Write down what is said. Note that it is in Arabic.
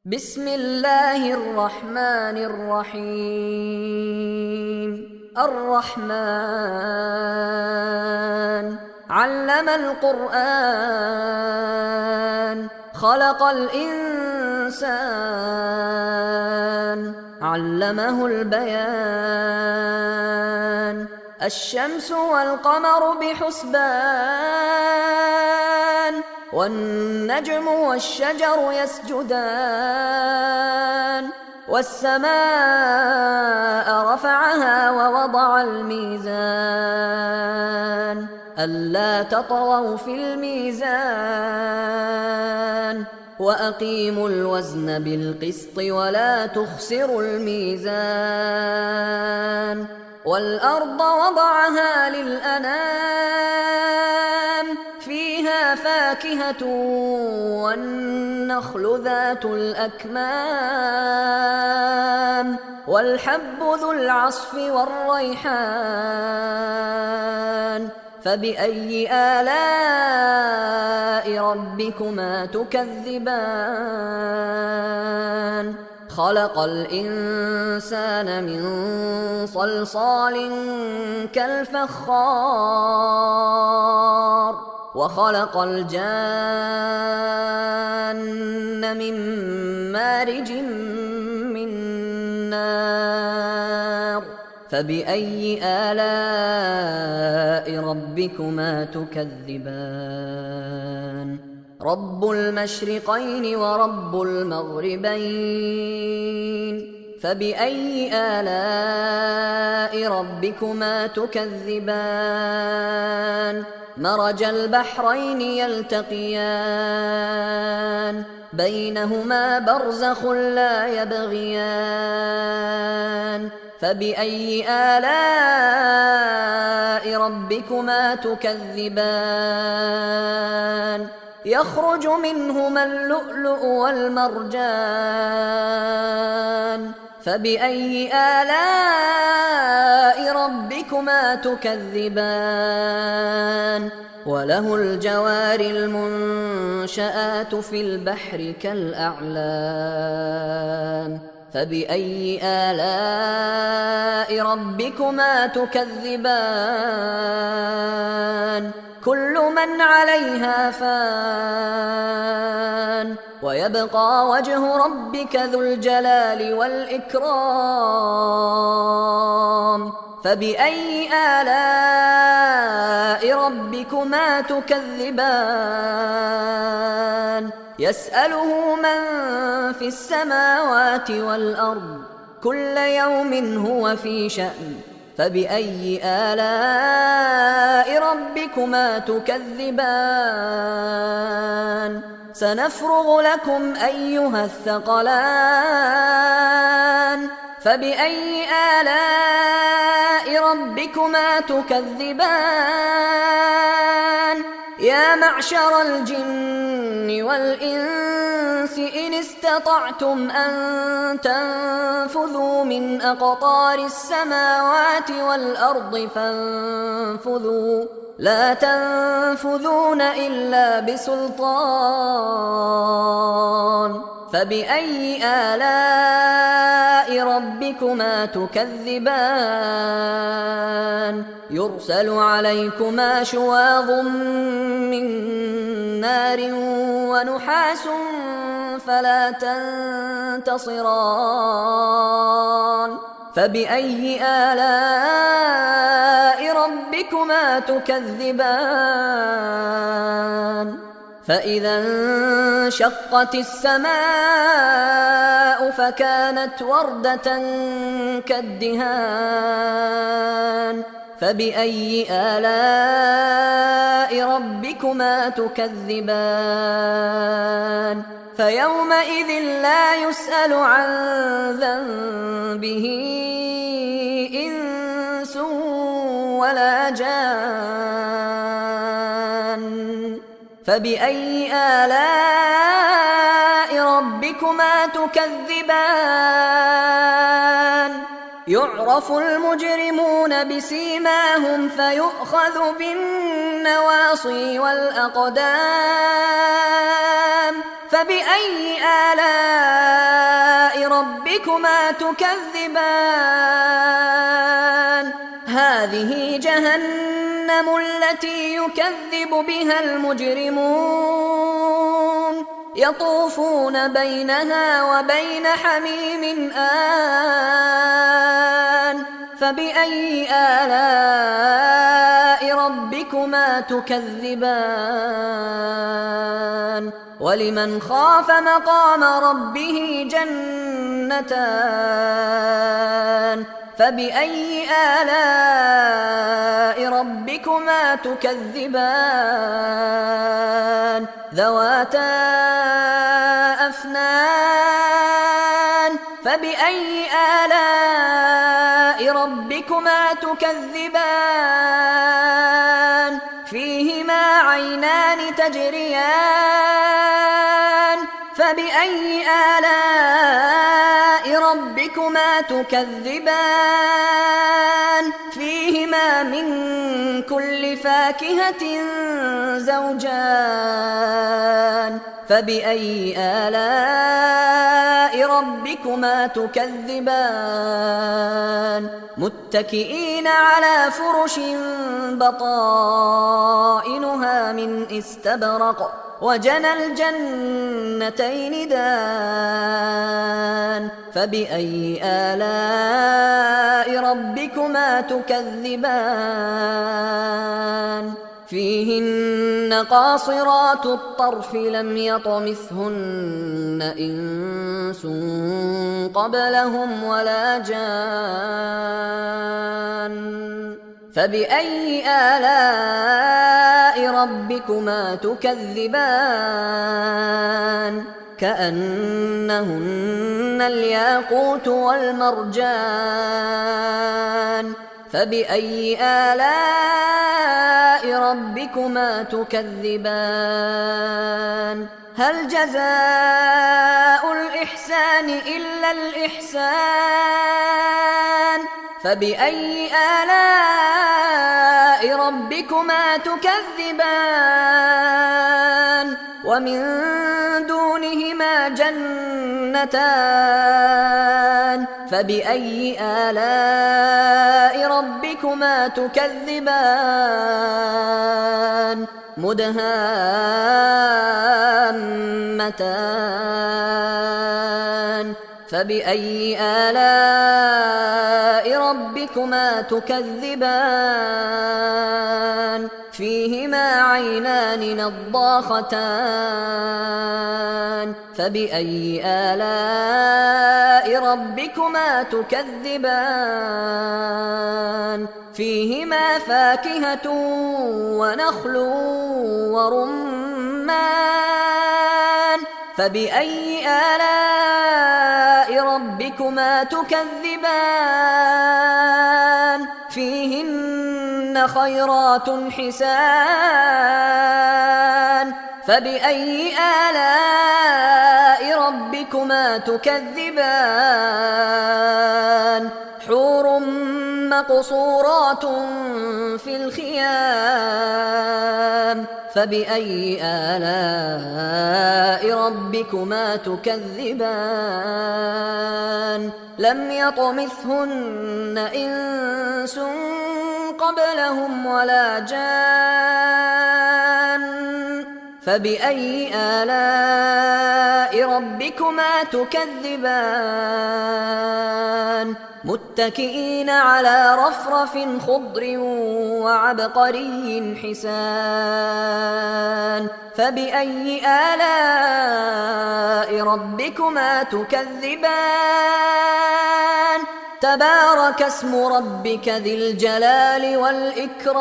بسم الله الرحمن الرحيم. الرحمن علم القرآن خلق الإنسان علمه البيان. الشمس والقمر بحسبان والنجم والشجر يسجدان. والسماء رفعها ووضع الميزان ألا تطغوا في الميزان وأقيموا الوزن بالقسط ولا تخسروا الميزان. والأرض وضعها للأنام فيها فاكهة والنخل ذات الأكمام والحب ذو العصف والريحان. فبأي آلاء ربكما تكذبان؟ خلق الإنسان من صلصال كالفخار وخلق الجان من مارج من نار. فبأي آلاء ربكما تكذبان؟ رب المشرقين ورب المغربين. فبأي آلاء ربكما تكذبان؟ مرج البحرين يلتقيان بينهما برزخ لا يبغيان. فبأي آلاء ربكما تكذبان؟ يخرج منهما اللؤلؤ والمرجان. فبأي آلاء ربكما تكذبان؟ وله الجوار المنشآت في البحر كالأعلام. فبأي آلاء ربكما تكذبان؟ كل من عليها فان ويبقى وجه ربك ذو الجلال والإكرام. فبأي آلاء ربكما تكذبان؟ يسأله من في السماوات والأرض كل يوم هو في شأن. فبأي آلاء ربكما تكذبان؟ سنفرغ لكم أيها الثقلان. فبأي آلاء ربكما تكذبان؟ يا معشر الجن والإنس إن استطعتم أن تنفذوا من أقطار السماوات والأرض فانفذوا لا تنفذون إلا بسلطان. فبأي آلاء ربكما تكذبان؟ يرسل عليكما شواظ من نار ونحاس فلا تنتصران. فبأي آلاء ربكما تكذبان؟ فإذا انشقت السماء فكانت وردة كالدهان. فبأي آلاء ربكما تكذبان؟ فيومئذ لا يسأل عن ذنبه إنس ولا جان. فبأي آلاء ربكما تكذبان؟ يعرف المجرمون بسيماهم فيؤخذ بالنواصي والأقدام. فبأي آلاء ربكما تكذبان هذه جهنم التي يكذب بها المجرمون يطوفون بينها وبين حميم آن فبأي آلاء ربكما تكذبان ولمن خاف مقام ربه جنتان فبأي آلاء ربكما تكذبان ذواتا أفنان فبأي آلاء ربكما تكذبان فيهما عينان تجريان فبأي آلاء ربكما تكذبان فيهما من كل فاكهة زوجان فبأي آلاء ربكما تكذبان متكئين على فرش بطائنها من استبرق وجنى الجنتين دان فبأي آلاء ربكما تكذبان فيهن قاصرات الطرف لم يطمثهن إنس قبلهم ولا جان فبأي آلاء ربكما تكذبان كأنهن الياقوت والمرجان فبأي آلاء ربكما تكذبان هل جزاء الإحسان إلا الإحسان فبأي آلاء ربكما تكذبان ومن دونهما جنتان فبأي آلاء ربكما تكذبان مدهامتان فبأي آلاء ربكما تكذبان فيهما عينان نضاختان فبأي آلاء ربكما تكذبان فيهما فاكهة ونخل ورمان فبأي آلاء ربكما تكذبان فيهن خيرات حسان فبأي آلاء ربكما تكذبان حور مقصورات في الخيام فبأي آلاء ربكما تكذبان لم يطمثهن إنس قبلهم ولا جان فبأي آلاء ربكما تكذبان متكئين على رفرف خضر وعبقري حسان فبأي آلاء ربكما تكذبان تبارك اسم ربك ذي الجلال والإكرام